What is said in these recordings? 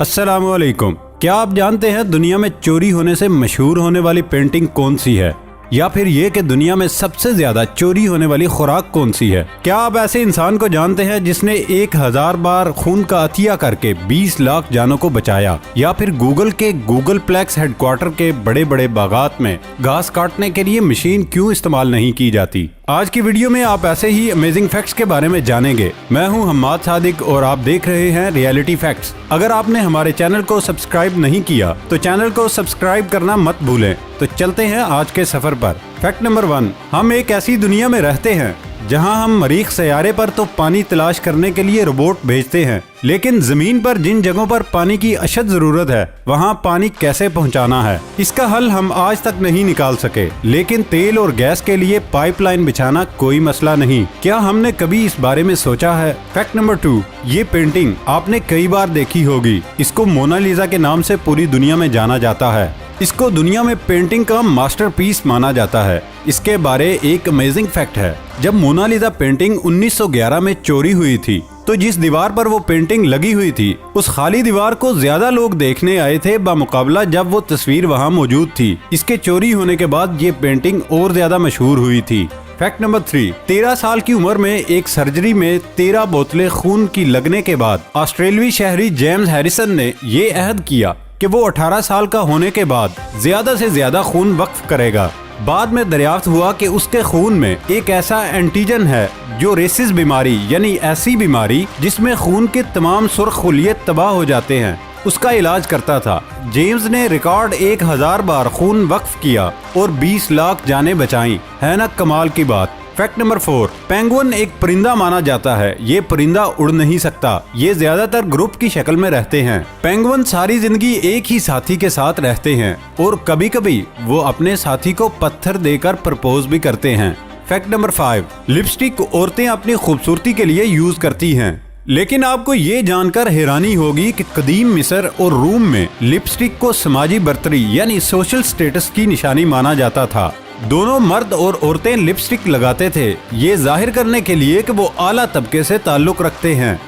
अस्सलाम वालेकुम। क्या आप जानते हैं दुनिया में चोरी होने से मशहूर होने वाली पेंटिंग कौन सी है, या फिर ये कि दुनिया में सबसे ज्यादा चोरी होने वाली खुराक कौन सी है? क्या आप ऐसे इंसान को जानते हैं जिसने 1000 बार खून का अतिया करके 20 लाख जानों को बचाया? या फिर गूगल के गूगल प्लेक्स हेडक्वार्टर के बड़े बड़े बागात में घास काटने के लिए मशीन क्यों इस्तेमाल नहीं की जाती? आज की वीडियो में आप ऐसे ही अमेजिंग फैक्ट्स के बारे में जानेंगे। मैं हूं हम्माद सादिक और आप देख रहे हैं रियलिटी फैक्ट्स। अगर आपने हमारे चैनल को सब्सक्राइब नहीं किया तो चैनल को सब्सक्राइब करना मत भूलें। तो चलते हैं आज के सफर पर। फैक्ट नंबर 1, हम एक ऐसी दुनिया में रहते हैं जहां हम मरीख सैयारे पर तो पानी तलाश करने के लिए रोबोट भेजते हैं, लेकिन जमीन पर जिन जगहों पर पानी की अशद जरूरत है वहां पानी कैसे पहुंचाना है, इसका हल हम आज तक नहीं निकाल सके। लेकिन तेल और गैस के लिए पाइपलाइन बिछाना कोई मसला नहीं। क्या हमने कभी इस बारे में सोचा है? फैक्ट नंबर 2, ये पेंटिंग आपने कई बार देखी होगी। इसको मोनालिसा के नाम से पूरी दुनिया में जाना जाता है। इसको दुनिया में पेंटिंग का मास्टरपीस माना जाता है। इसके बारे एक अमेजिंग फैक्ट है। जब मोनालिसा पेंटिंग 1911 में चोरी हुई थी तो जिस दीवार पर वो पेंटिंग लगी हुई थी उस खाली दीवार को ज्यादा लोग देखने आए थे बामुकाबला जब वो तस्वीर वहाँ मौजूद थी। इसके चोरी होने के बाद ये पेंटिंग और ज्यादा मशहूर हुई थी। फैक्ट नंबर 3, 13 साल की उम्र में एक सर्जरी में 13 बोतलें खून की लगने के बाद ऑस्ट्रेलियाई शहरी जेम्स हैरिसन ने ये अहद किया कि वो 18 साल का होने के बाद ज्यादा से ज्यादा खून वक्फ करेगा। बाद में दरियाफ्त हुआ कि उसके खून में एक ऐसा एंटीजन है जो रेसिस बीमारी यानी ऐसी बीमारी जिसमें खून के तमाम सुर्ख खुलिये तबाह हो जाते हैं, उसका इलाज करता था। जेम्स ने रिकॉर्ड 1000 बार खून वक्फ किया और 20 लाख जानें बचाई। है ना कमाल की बात। फैक्ट नंबर 4, पेंगुइन एक परिंदा माना जाता है। ये परिंदा उड़ नहीं सकता। ये ज्यादातर ग्रुप की शक्ल में रहते हैं। पेंगुइन सारी जिंदगी एक ही साथी के साथ रहते हैं और कभी कभी वो अपने साथी को पत्थर देकर प्रपोज भी करते हैं। फैक्ट नंबर 5, लिपस्टिक औरतें अपनी खूबसूरती के लिए यूज करती हैं। लेकिन आपको ये जानकर हैरानी होगी कि कदीम मिस्र और रूम में लिपस्टिक को समाजी बर्तरी यानी सोशल स्टेटस की निशानी माना जाता था। दोनों मर्द और औरतें लिपस्टिक लगाते थे, ये जाहिर करने के लिए कि वो आला तबके से ताल्लुक रखते हैं।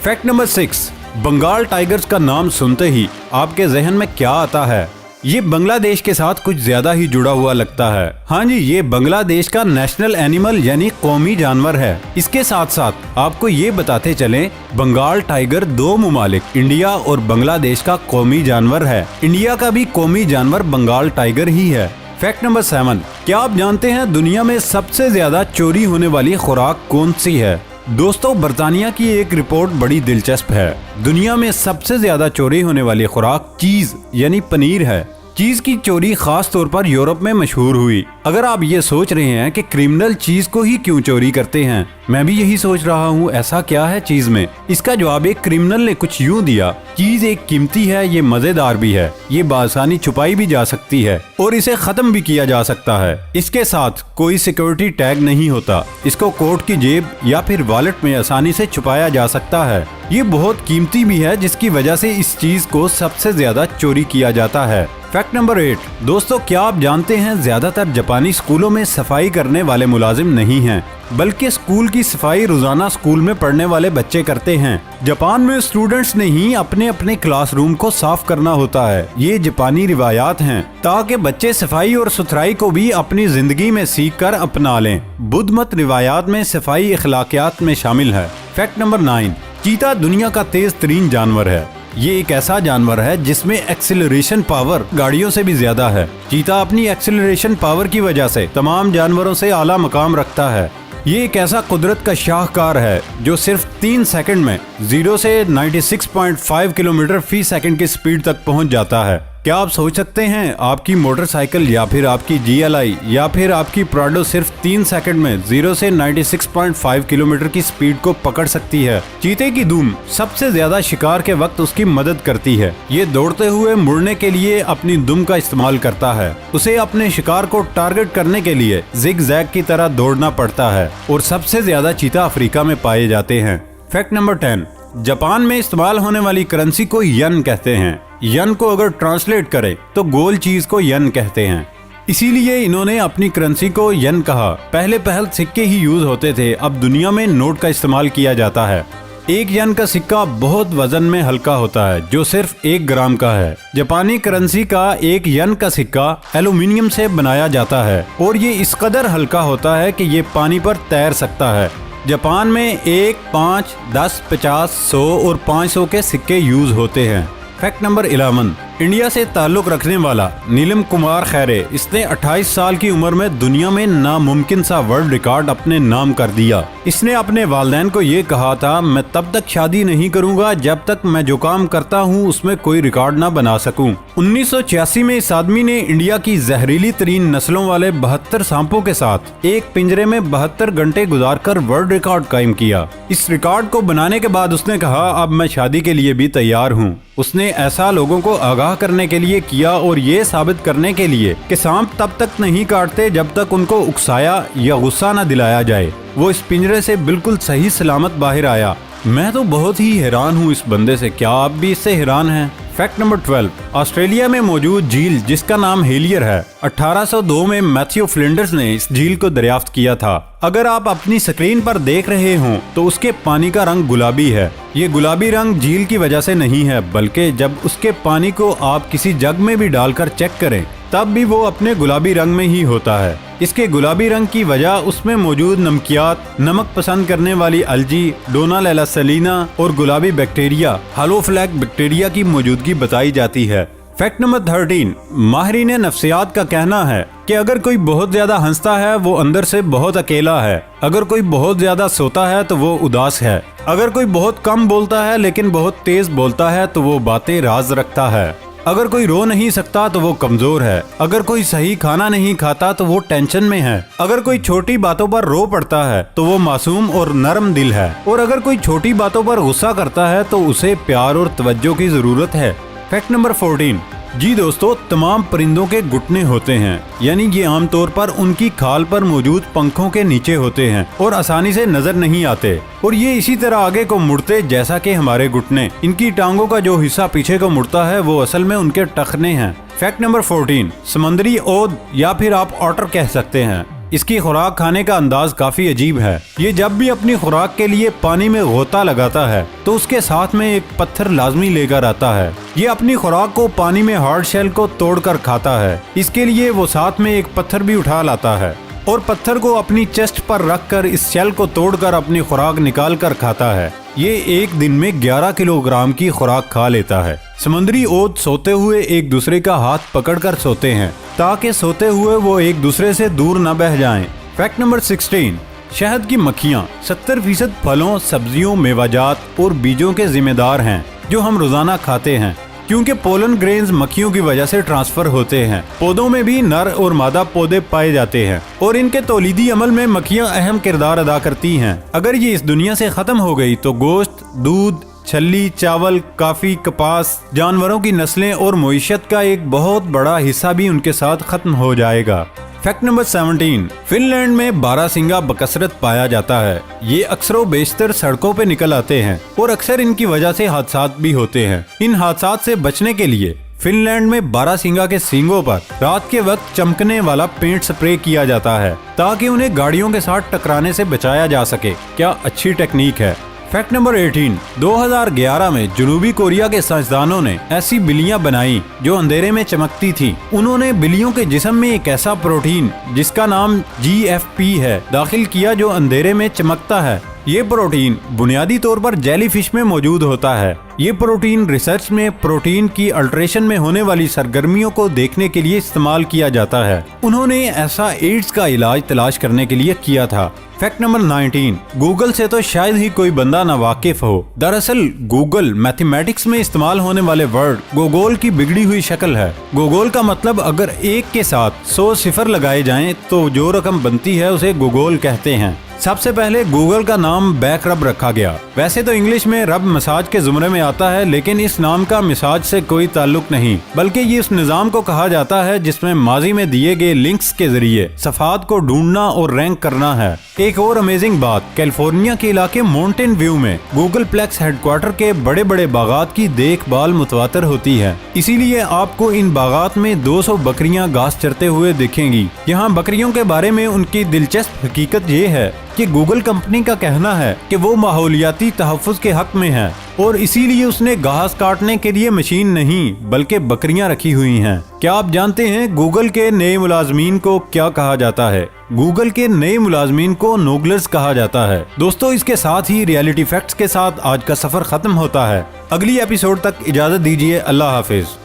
फैक्ट नंबर 6, बंगाल टाइगर्स का नाम सुनते ही आपके जहन में क्या आता है? ये बांग्लादेश के साथ कुछ ज्यादा ही जुड़ा हुआ लगता है। हाँ जी, ये बांग्लादेश का नेशनल एनिमल यानी कौमी जानवर है। इसके साथ साथ आपको ये बताते चलें, बंगाल टाइगर 2 मुमालिक इंडिया और बांग्लादेश का कौमी जानवर है। इंडिया का भी कौमी जानवर बंगाल टाइगर ही है। फैक्ट नंबर 7, क्या आप जानते हैं दुनिया में सबसे ज्यादा चोरी होने वाली खुराक कौन सी है? दोस्तों, बर्तानिया की एक रिपोर्ट बड़ी दिलचस्प है। दुनिया में सबसे ज्यादा चोरी होने वाली खुराक चीज यानी पनीर है। चीज की चोरी खास तौर पर यूरोप में मशहूर हुई। अगर आप ये सोच रहे हैं कि क्रिमिनल चीज को ही क्यों चोरी करते हैं, मैं भी यही सोच रहा हूँ, ऐसा क्या है चीज में? इसका जवाब एक क्रिमिनल ने कुछ यूं दिया, चीज एक कीमती है, ये मजेदार भी है, ये बासानी छुपाई भी जा सकती है और इसे खत्म भी किया जा सकता है। इसके साथ कोई सिक्योरिटी टैग नहीं होता। इसको कोट की जेब या फिर वॉलेट में आसानी से छुपाया जा सकता है। ये बहुत कीमती भी है जिसकी वजह से इस चीज को सबसे ज्यादा चोरी किया जाता है। फैक्ट नंबर 8, दोस्तों, क्या आप जानते हैं ज्यादातर जापानी स्कूलों में सफाई करने वाले मुलाजिम नहीं हैं, बल्कि स्कूल की सफाई रोजाना स्कूल में पढ़ने वाले बच्चे करते हैं। जापान में स्टूडेंट्स ने ही अपने अपने क्लासरूम को साफ करना होता है। ये जापानी रिवायात हैं ताकि बच्चे सफाई और सुथराई को भी अपनी जिंदगी में सीख कर अपना लें। बुद्ध मत रिवायात में सफाई अखलाकियात में शामिल है। फैक्ट नंबर 9, चीता दुनिया का तेज तरीन जानवर है। ये एक ऐसा जानवर है जिसमें एक्सेलरेशन पावर गाड़ियों से भी ज्यादा है। चीता अपनी एक्सेलरेशन पावर की वजह से तमाम जानवरों से आला मकाम रखता है। ये एक ऐसा कुदरत का शाहकार है जो सिर्फ 3 सेकंड में 0 से 96.5 किलोमीटर फी सेकंड की स्पीड तक पहुंच जाता है। क्या आप सोच सकते हैं आपकी मोटरसाइकिल या फिर आपकी GLI या फिर आपकी प्राडो सिर्फ 3 सेकंड में 0 से 96.5 किलोमीटर की स्पीड को पकड़ सकती है। चीते की दुम सबसे ज्यादा शिकार के वक्त उसकी मदद करती है। ये दौड़ते हुए मुड़ने के लिए अपनी दुम का इस्तेमाल करता है। उसे अपने शिकार को टारगेट करने के लिए जिग जैग की तरह दौड़ना पड़ता है और सबसे ज्यादा चीता अफ्रीका में पाए जाते हैं। फैक्ट नंबर 10, जापान में इस्तेमाल होने वाली करेंसी को यन कहते हैं। यन को अगर ट्रांसलेट करें तो गोल चीज को यन कहते हैं। इसीलिए इन्होंने अपनी करेंसी को यन कहा। पहले सिक्के ही यूज होते थे, अब दुनिया में नोट का इस्तेमाल किया जाता है। 1 yen का सिक्का बहुत वजन में हल्का होता है, जो सिर्फ 1 ग्राम का है। जापानी करेंसी का 1 yen का सिक्का एल्यूमिनियम से बनाया जाता है और ये इस कदर हल्का होता है कि ये पानी पर तैर सकता है। जापान में 1, 5, 10, 50, 100 और 500 के सिक्के यूज होते हैं। फैक्ट नंबर 11, इंडिया से ताल्लुक रखने वाला नीलम कुमार खैरे, इसने 28 साल की उम्र में दुनिया में नामुमकिन सा वर्ल्ड रिकॉर्ड अपने नाम कर दिया। इसने अपने वालिदैन को ये कहा था, मैं तब तक शादी नहीं करूंगा जब तक मैं जो काम करता हूँ उसमें कोई रिकॉर्ड ना बना सकूं। 1986 में इस आदमी ने इंडिया की जहरीली तरीन नस्लों वाले 72 सांपों के साथ एक पिंजरे में 72 घंटे गुजार कर वर्ल्ड रिकॉर्ड कायम किया। इस रिकॉर्ड को बनाने के बाद उसने कहा, अब मैं शादी के लिए भी तैयार हूँ। उसने ऐसा लोगों को आगाह करने के लिए किया और ये साबित करने के लिए कि सांप तब तक नहीं काटते जब तक उनको उकसाया या गुस्सा न दिलाया जाए। वो इस पिंजरे से बिल्कुल सही सलामत बाहर आया। मैं तो बहुत ही हैरान हूँ इस बंदे से। क्या आप भी इससे हैरान हैं? फैक्ट नंबर 12, ऑस्ट्रेलिया में मौजूद झील जिसका नाम हेलियर है, 1802 में मैथ्यू फ्लिंडर्स ने इस झील को दरियाफ्त किया था। अगर आप अपनी स्क्रीन पर देख रहे हो तो उसके पानी का रंग गुलाबी है। ये गुलाबी रंग झील की वजह से नहीं है, बल्कि जब उसके पानी को आप किसी जग में भी डालकर चेक करें तब भी वो अपने गुलाबी रंग में ही होता है। इसके गुलाबी रंग की वजह उसमें मौजूद नमकियात, नमक पसंद करने वाली अलजी, डोनालेला सलीना और गुलाबी बैक्टीरिया हालोफ्लैक बैक्टीरिया की मौजूदगी बताई जाती है। फैक्ट नंबर 13, माहिरीन नफ्सियात का कहना है कि अगर कोई बहुत ज्यादा हंसता है वो अंदर से बहुत अकेला है। अगर कोई बहुत ज्यादा सोता है तो वो उदास है। अगर कोई बहुत कम बोलता है लेकिन बहुत तेज बोलता है तो वो बातें राज रखता है। अगर कोई रो नहीं सकता तो वो कमजोर है। अगर कोई सही खाना नहीं खाता तो वो टेंशन में है। अगर कोई छोटी बातों पर रो पड़ता है तो वो मासूम और नरम दिल है। और अगर कोई छोटी बातों पर गुस्सा करता है तो उसे प्यार और तवज्जो की जरूरत है। फैक्ट नंबर 14, जी दोस्तों, तमाम परिंदों के घुटने होते हैं, यानी ये आमतौर पर उनकी खाल पर मौजूद पंखों के नीचे होते हैं और आसानी से नजर नहीं आते। और ये इसी तरह आगे को मुड़ते जैसा कि हमारे घुटने। इनकी टांगों का जो हिस्सा पीछे को मुड़ता है वो असल में उनके टखने हैं। फैक्ट नंबर 14, समंदरी ओद या फिर आप ऑटर कह सकते हैं। इसकी खुराक खाने का अंदाज काफी अजीब है। ये जब भी अपनी खुराक के लिए पानी में गोता लगाता है तो उसके साथ में एक पत्थर लाजमी लेकर आता है। ये अपनी खुराक को पानी में हार्ड शेल को तोड़कर खाता है। इसके लिए वो साथ में एक पत्थर भी उठा लाता है और पत्थर को अपनी चेस्ट पर रखकर इस शेल को तोड़कर अपनी खुराक निकाल कर खाता है। ये एक दिन में 11 किलोग्राम की खुराक खा लेता है। समुद्री ओद सोते हुए एक दूसरे का हाथ पकड़कर सोते हैं ताकि सोते हुए वो एक दूसरे से दूर न बह जाएं। फैक्ट नंबर 16, शहद की मक्खियाँ 70% फलों, सब्जियों, मेवाजात और बीजों के जिम्मेदार हैं जो हम रोजाना खाते हैं, क्योंकि पोलन ग्रेन्स मक्खियों की वजह से ट्रांसफर होते हैं। पौधों में भी नर और मादा पौधे पाए जाते हैं और इनके तौलीदी अमल में मक्खियां अहम किरदार अदा करती हैं। अगर ये इस दुनिया से खत्म हो गई तो गोश्त, दूध, छल्ली, चावल, काफी, कपास, जानवरों की नस्लें और मईशत का एक बहुत बड़ा हिस्सा भी उनके साथ खत्म हो जाएगा। फैक्ट नंबर 17, फिनलैंड में बारहसिंगा बकसरत पाया जाता है। ये अक्सर व बेशतर सड़कों पे निकल आते हैं और अक्सर इनकी वजह से हादसात भी होते हैं। इन हादसात से बचने के लिए फिनलैंड में बारहसिंगा के सींगों पर रात के वक्त चमकने वाला पेंट स्प्रे किया जाता है ताकि उन्हें गाड़ियों के साथ टकराने से बचाया जा सके। क्या अच्छी टेक्निक है। फैक्ट नंबर 18, 2011 में जनूबी कोरिया के साइंसदानों ने ऐसी बिल्लियां बनाई जो अंधेरे में चमकती थी। उन्होंने बिल्लियों के जिस्म में एक ऐसा प्रोटीन जिसका नाम GFP है दाखिल किया जो अंधेरे में चमकता है। ये प्रोटीन बुनियादी तौर पर जेलीफिश में मौजूद होता है। ये प्रोटीन रिसर्च में प्रोटीन की अल्ट्रेशन में होने वाली सरगर्मियों को देखने के लिए इस्तेमाल किया जाता है। उन्होंने ऐसा एड्स का इलाज तलाश करने के लिए किया था। फैक्ट नंबर 19, गूगल से तो शायद ही कोई बंदा ना वाकिफ हो। दरअसल गूगल मैथमेटिक्स में इस्तेमाल होने वाले वर्ड गोगोल की बिगड़ी हुई शक्ल है। गोगोल का मतलब अगर एक के साथ 100 सिफर लगाए जाएं तो जो रकम बनती है उसे गोगोल कहते हैं। सबसे पहले गूगल का नाम बैक रब रखा गया। वैसे तो इंग्लिश में रब मसाज के जुमरे में आता है, लेकिन इस नाम का मसाज से कोई ताल्लुक नहीं, बल्कि ये इस निजाम को कहा जाता है जिसमें माजी में दिए गए लिंक्स के जरिए सफात को ढूंढना और रैंक करना है। एक और अमेजिंग बात, कैलिफोर्निया के इलाके माउंटेन व्यू में गूगल प्लेक्स हेडक्वार्टर के बड़े बड़े बागात की देखभाल मुतवातर होती है। इसीलिए आपको इन बागात में 200 बकरियां घास चरते हुए दिखेंगी। यहाँ बकरियों के बारे में उनकी दिलचस्प हकीकत ये है کہ گوگل کمپنی کا کہنا ہے کہ وہ ماحولیاتی تحفظ کے حق میں ہے اور اسی لیے اس نے گھاس کاٹنے کے لیے مشین نہیں بلکہ بکریاں رکھی ہوئی ہیں۔ کیا آپ جانتے ہیں گوگل کے نئے ملازمین کو کیا کہا جاتا ہے؟ گوگل کے نئے ملازمین کو نوگلرز کہا جاتا ہے۔ دوستو، اس کے ساتھ ہی ریئلٹی فیکٹس کے ساتھ آج کا سفر ختم ہوتا ہے۔ اگلی ایپیسوڈ تک اجازت دیجیے۔ اللہ حافظ۔